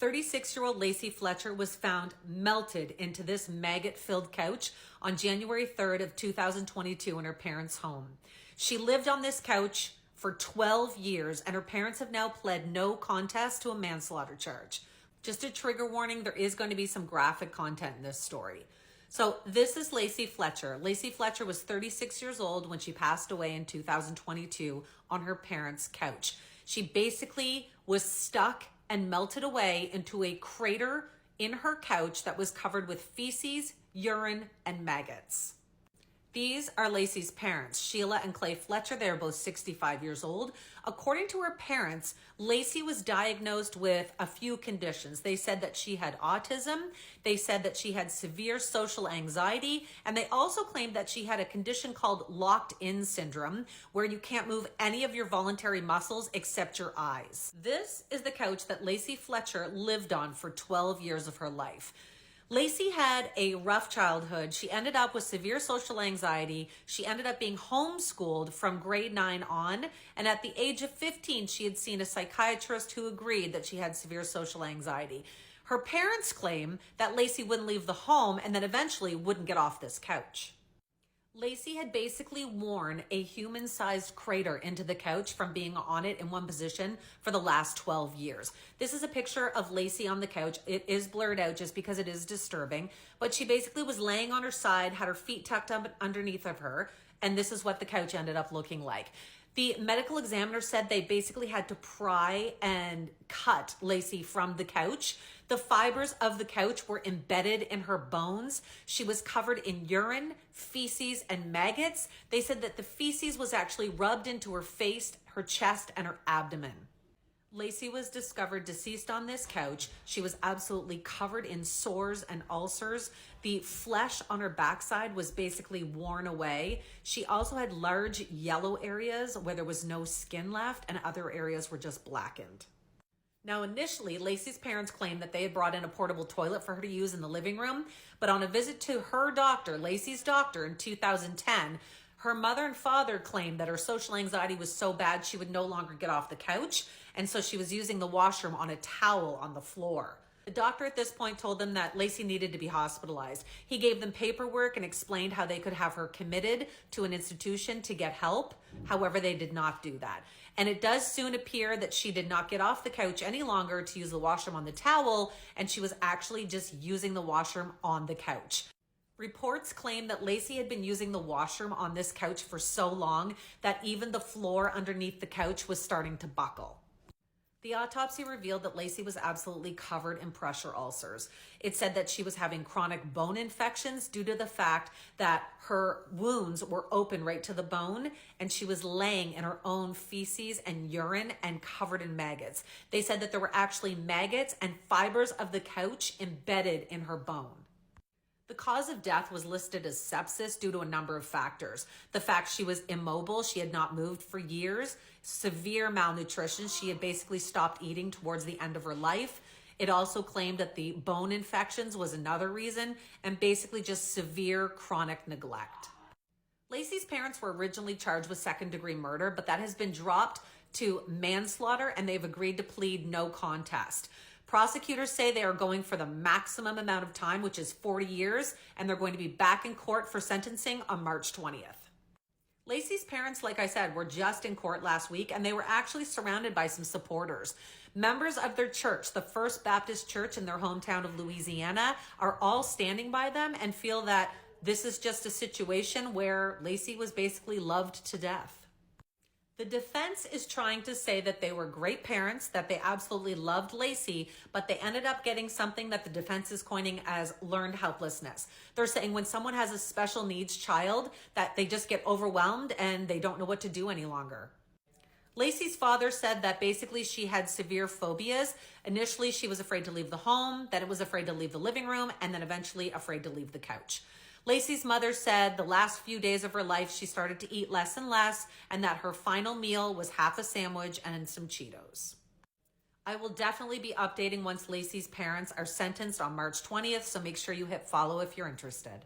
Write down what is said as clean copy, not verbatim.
36-year-old Lacey Fletcher was found melted into this maggot-filled couch on January 3rd of 2022 in her parents' home. She lived on this couch for 12 years, and her parents have now pled no contest to a manslaughter charge. Just a trigger warning, there is going to be some graphic content in this story. So this is Lacey Fletcher. Lacey Fletcher was 36 years old when she passed away in 2022 on her parents' couch. She basically was stuck and melted away into a crater in her couch that was covered with feces, urine, and maggots. These are Lacey's parents, Sheila and Clay Fletcher. They are both 65 years old. According to her parents, Lacey was diagnosed with a few conditions. They said that she had autism. They said that she had severe social anxiety. And they also claimed that she had a condition called locked-in syndrome, where you can't move any of your voluntary muscles except your eyes. This is the couch that Lacey Fletcher lived on for 12 years of her life. Lacey had a rough childhood. She ended up with severe social anxiety. She ended up being homeschooled from grade 9 on. And at the age of 15, she had seen a psychiatrist who agreed that she had severe social anxiety. Her parents claim that Lacey wouldn't leave the home and then eventually wouldn't get off this couch. Lacey had basically worn a human-sized crater into the couch from being on it in one position for the last 12 years. This is a picture of Lacey on the couch. It is blurred out just because it is disturbing, but she basically was laying on her side, had her feet tucked up underneath of her, and this is what the couch ended up looking like. The medical examiner said they basically had to pry and cut Lacey from the couch. The fibers of the couch were embedded in her bones. She was covered in urine, feces, and maggots. They said that the feces was actually rubbed into her face, her chest, and her abdomen. Lacey was discovered deceased on this couch. She was absolutely covered in sores and ulcers. The flesh on her backside was basically worn away. She also had large yellow areas where there was no skin left, and other areas were just blackened. Now, initially, Lacey's parents claimed that they had brought in a portable toilet for her to use in the living room, but on a visit to her doctor, Lacey's doctor, in 2010, her mother and father claimed that her social anxiety was so bad she would no longer get off the couch, and so she was using the washroom on a towel on the floor. The doctor at this point told them that Lacey needed to be hospitalized. He gave them paperwork and explained how they could have her committed to an institution to get help. However, they did not do that. And it does soon appear that she did not get off the couch any longer to use the washroom on the towel, and she was actually just using the washroom on the couch. Reports claim that Lacey had been using the washroom on this couch for so long that even the floor underneath the couch was starting to buckle. The autopsy revealed that Lacey was absolutely covered in pressure ulcers. It said that she was having chronic bone infections due to the fact that her wounds were open right to the bone, and she was laying in her own feces and urine and covered in maggots. They said that there were actually maggots and fibers of the couch embedded in her bone. The cause of death was listed as sepsis due to a number of factors. The fact she was immobile, she had not moved for years, severe malnutrition, she had basically stopped eating towards the end of her life. It also claimed that the bone infections was another reason, and basically just severe chronic neglect. Lacey's parents were originally charged with second-degree murder, but that has been dropped to manslaughter, and they've agreed to plead no contest. Prosecutors say they are going for the maximum amount of time, which is 40 years, and they're going to be back in court for sentencing on March 20th. Lacey's parents, like I said, were just in court last week, and they were actually surrounded by some supporters. Members of their church, the First Baptist Church in their hometown of Louisiana, are all standing by them and feel that this is just a situation where Lacey was basically loved to death. The defense is trying to say that they were great parents, that they absolutely loved Lacey, but they ended up getting something that the defense is coining as learned helplessness. They're saying when someone has a special needs child, that they just get overwhelmed and they don't know what to do any longer. Lacey's father said that basically she had severe phobias. Initially, she was afraid to leave the home, then it was afraid to leave the living room, and then eventually afraid to leave the couch. Lacey's mother said the last few days of her life, she started to eat less and less, and that her final meal was half a sandwich and some Cheetos. I will definitely be updating once Lacey's parents are sentenced on March 20th, so make sure you hit follow if you're interested.